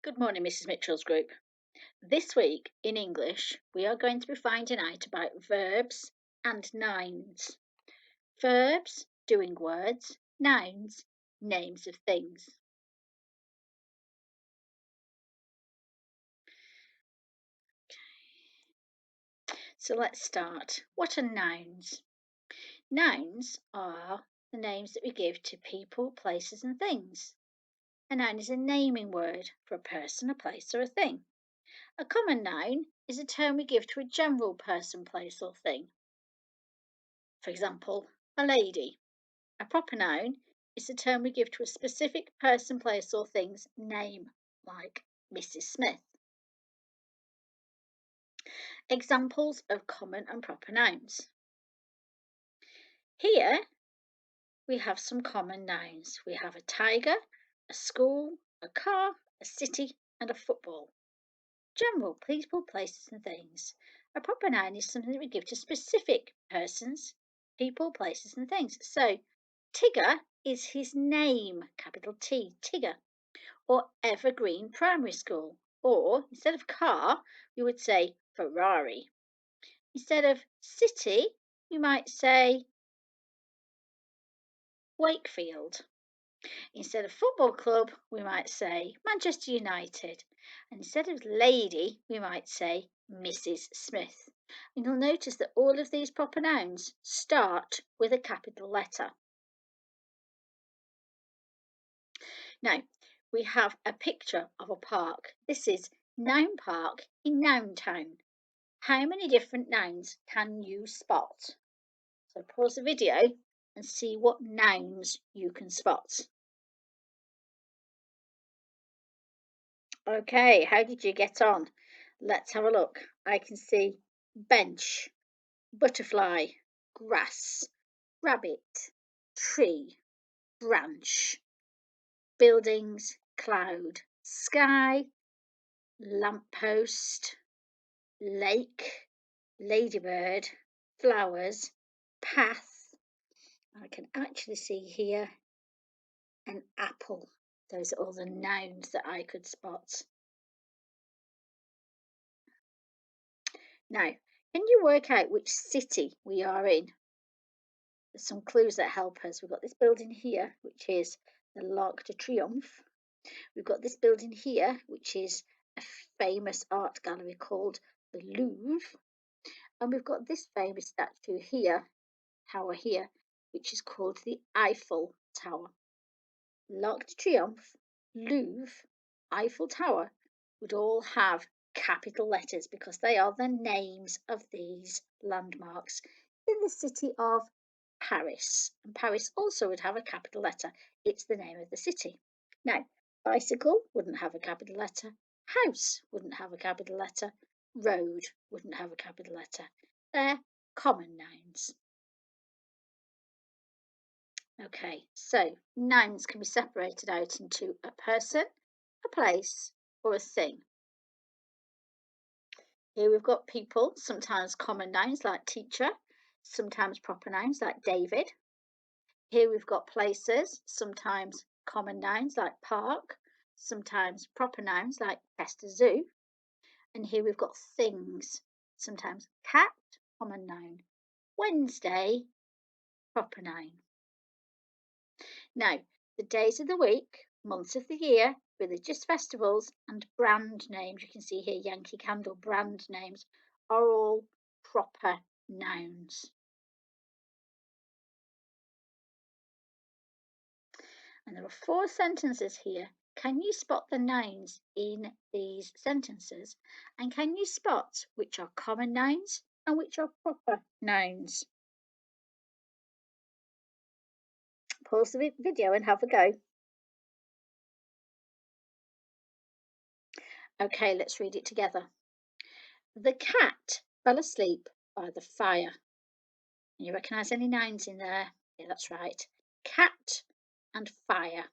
Good morning, Mrs. Mitchell's group. This week in English, we are going to be finding out about verbs and nouns. Verbs, doing words, nouns, names of things. So let's start. What are nouns? Nouns are the names that we give to people, places, and things. A noun is a naming word for a person, a place, or a thing. A common noun is a term we give to a general person, place, or thing. For example, a lady. A proper noun is a term we give to a specific person, place, or thing's name, like Mrs. Smith. Examples of common and proper nouns. Here we have some common nouns. We have a tiger, a school, a car, a city, and a football. General people, places, and things. A proper noun is something that we give to specific persons, people, places, and things. So, Tigger is his name, capital T, Tigger. Or Evergreen Primary School. Or instead of car, we would say Ferrari. Instead of city, we might say Wakefield. Instead of football club, we might say Manchester United. And instead of lady, we might say Mrs. Smith. And you'll notice that all of these proper nouns start with a capital letter. Now, we have a picture of a park. This is Noun Park in Noun Town. How many different nouns can you spot? So pause the video and see what nouns you can spot. Okay, how did you get on? Let's have a look. I can see bench, butterfly, grass, rabbit, tree, branch, buildings, cloud, sky, lamppost, lake, ladybird, flowers, path. I can actually see here an apple. Those are all the nouns that I could spot. Now, can you work out which city we are in? There's some clues that help us. We've got this building here, which is the L'Arc de Triomphe. We've got this building here, which is a famous art gallery called the Louvre. And we've got this famous statue here, tower here, which is called the Eiffel Tower. L'Arc de Triomphe, Louvre, Eiffel Tower would all have capital letters because they are the names of these landmarks in the city of Paris. And Paris also would have a capital letter. It's the name of the city. Now, bicycle wouldn't have a capital letter. House wouldn't have a capital letter. Road wouldn't have a capital letter. They're common nouns. Okay, so nouns can be separated out into a person, a place, or a thing. Here we've got people, sometimes common nouns like teacher, sometimes proper nouns like David. Here we've got places, sometimes common nouns like park, sometimes proper nouns like Chester Zoo. And here we've got things, sometimes cat, common noun, Wednesday, proper noun. Now, the days of the week, months of the year, religious festivals, and brand names, you can see here Yankee Candle brand names, are all proper nouns. And there are 4 sentences here. Can you spot the nouns in these sentences? And can you spot which are common nouns and which are proper nouns? Pause the video and have a go. Okay, let's read it together. The cat fell asleep by the fire. You recognise any nouns in there? Yeah, that's right. Cat and fire.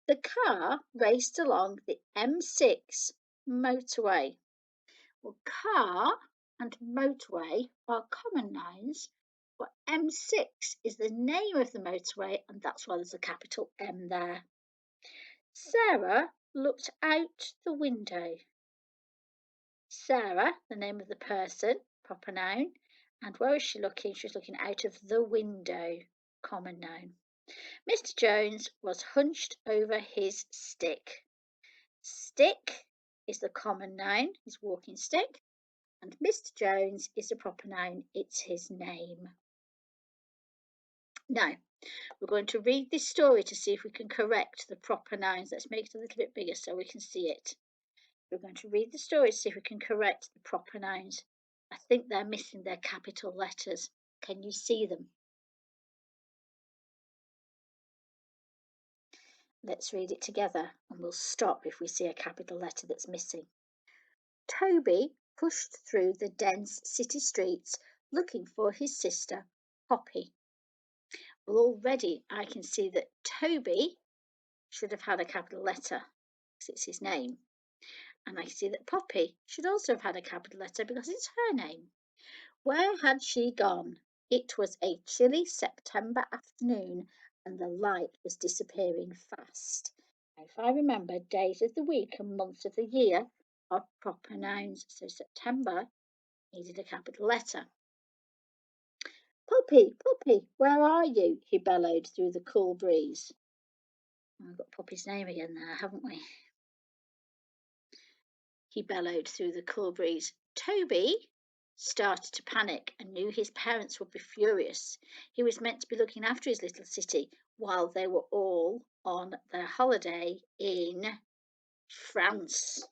The car raced along the M6 motorway. Well, car and motorway are common nouns, but M6 is the name of the motorway, and that's why there's a capital M there. Sarah looked out the window. Sarah, the name of the person, proper noun. And where is she looking? She's looking out of the window, common noun. Mr. Jones was hunched over his stick. Stick is the common noun, his walking stick. And Mr. Jones is a proper noun, it's his name. Now, we're going to read this story to see if we can correct the proper nouns. Let's make it a little bit bigger so we can see it. We're going to read the story to see if we can correct the proper nouns. I think they're missing their capital letters. Can you see them? Let's read it together and we'll stop if we see a capital letter that's missing. Toby pushed through the dense city streets looking for his sister, Poppy. Well, already I can see that Toby should have had a capital letter because it's his name. And I see that Poppy should also have had a capital letter because it's her name. Where had she gone? It was a chilly September afternoon and the light was disappearing fast. If I remember, days of the week and months of the year are proper nouns, so September needed a capital letter. Poppy, Poppy, where are you? He bellowed through the cool breeze. We've got Poppy's name again there, haven't we? He bellowed through the cool breeze. Toby started to panic and knew his parents would be furious. He was meant to be looking after his little city while they were all on their holiday in France.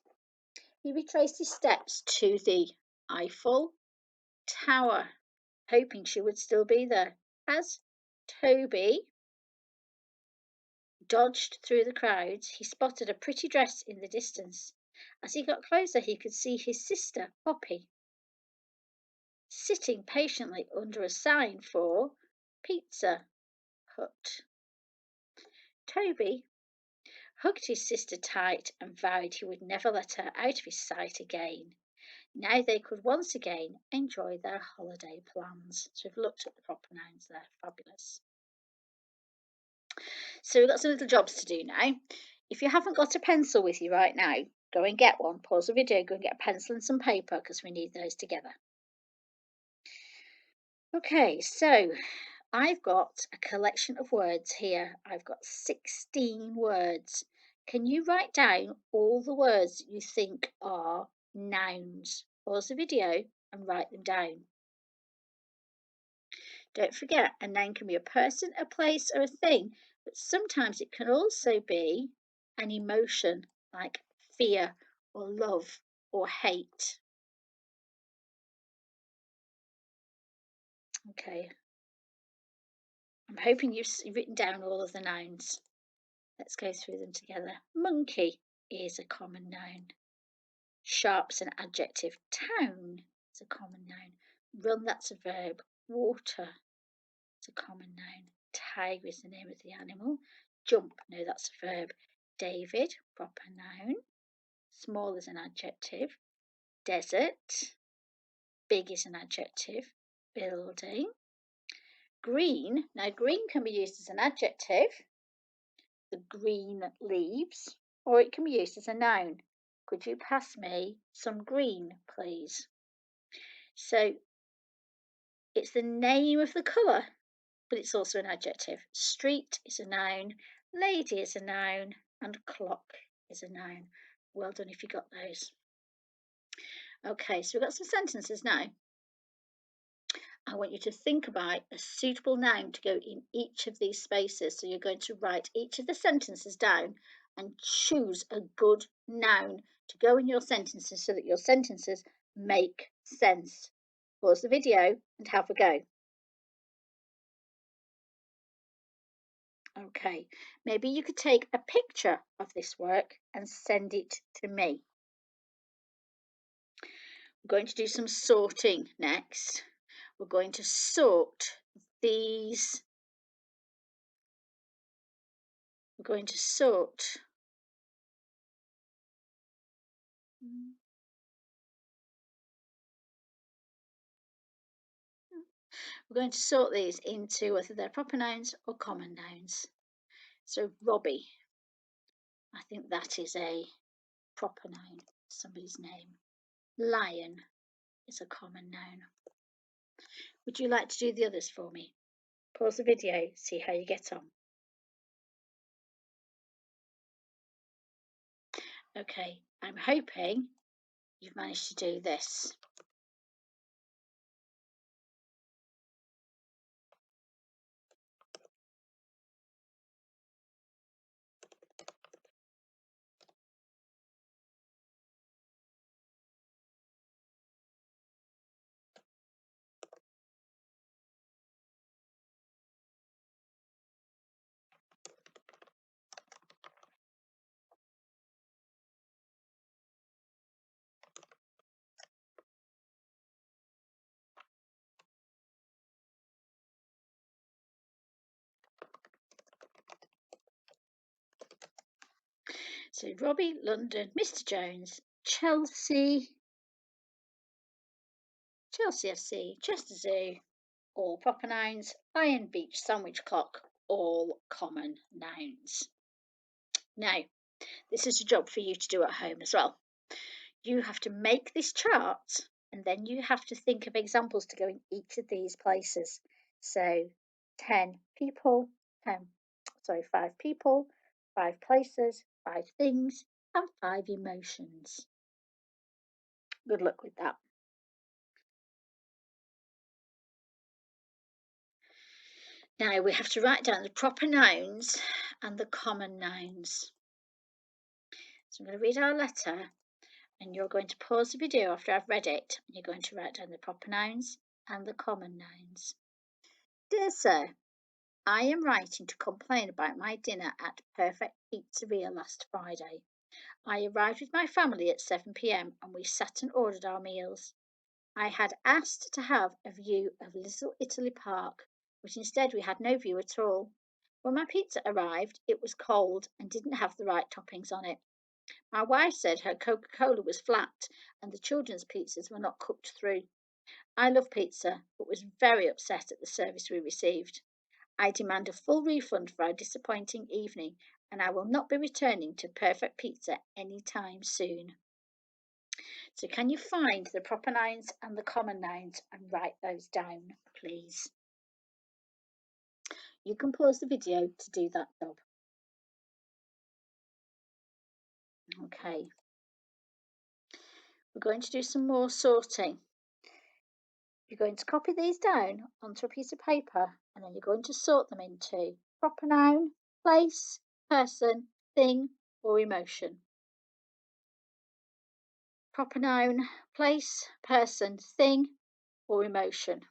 He retraced his steps to the Eiffel Tower, hoping she would still be there. As Toby dodged through the crowds, he spotted a pretty dress in the distance. As he got closer, he could see his sister, Poppy, sitting patiently under a sign for Pizza Hut. Toby hugged his sister tight and vowed he would never let her out of his sight again. Now they could once again enjoy their holiday plans. So we've looked at the proper nouns there. Fabulous. So we've got some little jobs to do now. If you haven't got a pencil with you right now, go and get one. Pause the video, go and get a pencil and some paper because we need those together. Okay, so I've got a collection of words here. I've got 16 words. Can you write down all the words you think are nouns? Pause the video and write them down. Don't forget, a noun can be a person, a place, or a thing, but sometimes it can also be an emotion like fear or love or hate. Okay, I'm hoping you've written down all of the nouns. Let's go through them together. Monkey is a common noun. Sharp's an adjective. Town is a common noun. Run, that's a verb. Water is a common noun. Tiger is the name of the animal. Jump, no, that's a verb. David, proper noun. Small is an adjective. Desert, big is an adjective. Building. Green, now green can be used as an adjective. The green leaves, or it can be used as a noun. Could you pass me some green, please? So it's the name of the colour, but it's also an adjective. Street is a noun, lady is a noun, and clock is a noun. Well done if you got those. Okay, so we've got some sentences now. I want you to think about a suitable noun to go in each of these spaces. So you're going to write each of the sentences down and choose a good noun to go in your sentences so that your sentences make sense. Pause the video and have a go. Okay, maybe you could take a picture of this work and send it to me. We're going to do some sorting next. We're going to sort these. We're going to sort. We're going to sort these into whether they're proper nouns or common nouns. So Robbie, I think that is a proper noun, somebody's name. Lion is a common noun. Would you like to do the others for me? Pause the video, see how you get on. Okay, I'm hoping you've managed to do this. So Robbie, London, Mr. Jones, Chelsea, Chelsea FC, Chester Zoo, all proper nouns, Iron Beach Sandwich Clock, all common nouns. Now, this is a job for you to do at home as well. You have to make this chart and then you have to think of examples to go in each of these places. So 10 people, 5 people, 5 places, 5 things, and 5 emotions. Good luck with that. Now we have to write down the proper nouns and the common nouns. So I'm going to read our letter and you're going to pause the video after I've read it. And you're going to write down the proper nouns and the common nouns. Dear Sir, I am writing to complain about my dinner at Perfect Pizzeria last Friday. I arrived with my family at 7 p.m. and we sat and ordered our meals. I had asked to have a view of Little Italy Park, but instead we had no view at all. When my pizza arrived, it was cold and didn't have the right toppings on it. My wife said her Coca-Cola was flat and the children's pizzas were not cooked through. I love pizza, but was very upset at the service we received. I demand a full refund for our disappointing evening, and I will not be returning to Perfect Pizza anytime soon. So can you find the proper nouns and the common nouns and write those down, please? You can pause the video to do that job. Okay. We're going to do some more sorting. You're going to copy these down onto a piece of paper and then you're going to sort them into proper noun, place, person, thing, or emotion. Proper noun, place, person, thing, or emotion.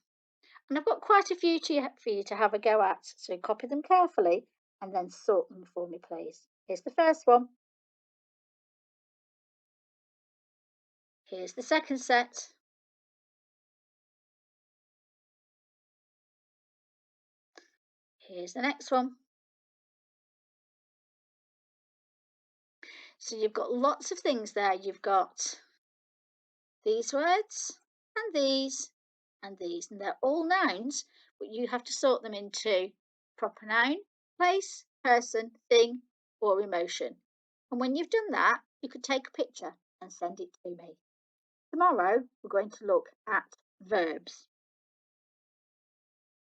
And I've got quite a few for you to have a go at, so copy them carefully and then sort them for me, please. Here's the first one. Here's the second set. Here's the next one. So you've got lots of things there. You've got these words and these and these, and they're all nouns, but you have to sort them into proper noun, place, person, thing, or emotion. And when you've done that, you could take a picture and send it to me. Tomorrow, we're going to look at verbs.